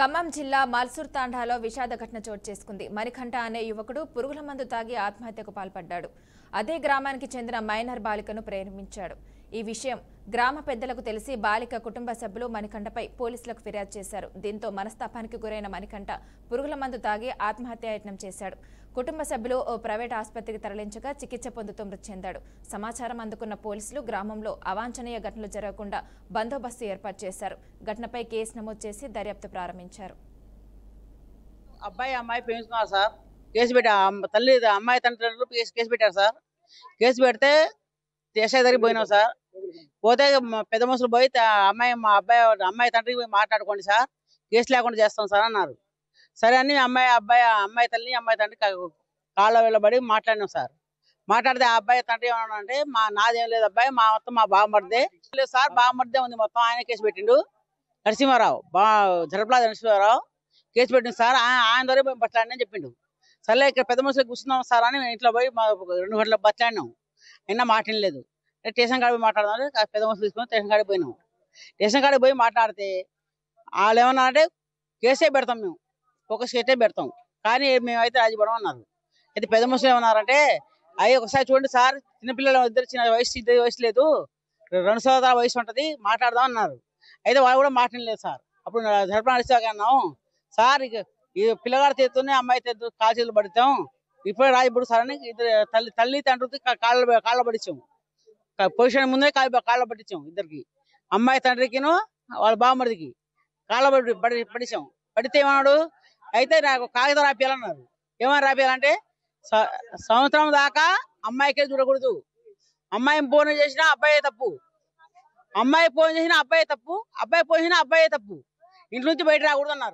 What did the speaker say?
ఖమ్మం జిల్లా మల్సూర్ తాండాలో విషాద ఘటన చోటు చేసుకుంది. మణికంఠ అనే యువకుడు పురుగుల మందు తాగి ఆత్మహత్యకు పాల్పడ్డాడు. అదే గ్రామానికి చెందిన మైనర్ బాలికను ప్రేమించాడు. ఈ విషయం గ్రామ పెద్దలకు తెలిసి బాలిక కుటుంబ సభ్యులు మణికంఠపై పోలీసులకు ఫిర్యాదు చేశారు. దీంతో మనస్తాపానికి గురైన మణికంఠ పురుగుల మందు తాగి ఆత్మహత్యాయత్నం చేశాడు. కుటుంబ సభ్యులు ఓ ప్రైవేట్ ఆసుపత్రికి తరలించగా చికిత్స పొందుతూ మృతి చెందాడు. సమాచారం అందుకున్న పోలీసులు గ్రామంలో అవాంఛనీయ ఘటనలు జరగకుండా బందోబస్తు ఏర్పాటు చేశారు. ఘటనపై కేసు నమోదు చేసి దర్యాప్తు ప్రారంభించారు. అబ్బాయి అమ్మాయి ప్రేమిస్తున్నారు సార్. కేసు పెట్టి తల్లి అమ్మాయి తండ్రులు కేసు పెట్టారు సార్. కేసు పెడితే ఎస్ఐ దగ్గరికి పోయినాం సార్. పోతే పెద్ద మనుషులు పోయి మా అమ్మాయి తండ్రికి పోయి మాట్లాడుకోండి సార్, కేసు లేకుండా చేస్తాం సార్ అన్నారు. సరే అని అమ్మాయి తల్లి అమ్మాయి తండ్రి కాళ్ళ వెళ్ళబడి మాట్లాడినాం సార్. మాట్లాడితే ఆ అబ్బాయి తండ్రి ఏమన్నా అంటే నాదేం లేదు అబ్బాయి, మొత్తం మా బావమర్దే లేదు సార్, బావమర్దే ఉంది మొత్తం, ఆయన కేసు పెట్టిండు. నరసింహారావు జరపలాది నరసింహారావు కేసు పెట్టింది సార్, ఆయన ద్వారా పోయి బట్లాడిని అని చెప్పిండు. సరే ఇక్కడ పెద్ద మనుషులు కూర్చున్నాం సార్ అని ఇంట్లో పోయి 2 గంటల బట్లాడినాం. అయినా మాట్లాడలేదు. స్టేషన్ కాడికి పోయి మాట్లాడదాం, పెద్ద మనుషులు తీసుకొని స్టేషన్ కాడికి పోయినాం. స్టేషన్ కాడికి పోయి మాట్లాడితే వాళ్ళు ఏమన్నా అంటే కేసే పెడతాం, మేము ఫోకస్ కేసే పెడతాం, కానీ మేమైతే రాజీపడం అన్నారు. అయితే పెద్ద మనుషులు ఏమన్నారంటే అయ్యి ఒకసారి చూడండి సార్, చిన్నపిల్లలు ఇద్దరు వయసు లేదు, 2 సంవత్సరాల వయసు ఉంటుంది, మాట్లాడదాం అన్నారు. అయితే వాళ్ళు కూడా మాట్లాడలేదు సార్. అప్పుడు జరపడం నడిచాక అన్నాం సార్, ఈ పిల్లగాడు చేస్తూనే అమ్మాయి చేస్తూ కాలు చేతులు పడతాం, ఇప్పుడే రాజీపడు సార్ అని ఇద్దరు తల్లి తండ్రికి కాళ్ళ పడిచాం. పొజిషన్ ముందే కాళ్ళ పట్టించాం ఇద్దరికి, అమ్మాయి తండ్రికిను వాళ్ళ బావమరిదికి కాళ్ళ పడిచాం. పడితే ఏమన్నాడు, అయితే నాకు కాగితం రాపియాలన్నారు. ఏమని రాపియాలంటే సంవత్సరం దాకా అమ్మాయికే చూడకూడదు, అమ్మాయిని ఫోన్ చేసినా అబ్బాయే తప్పు, అమ్మాయి ఫోన్ చేసినా అబ్బాయి తప్పు, అబ్బాయి ఫోన్ చేసినా అబ్బాయే తప్పు, ఇంటి నుంచి బయట రాకూడదు అన్నారు.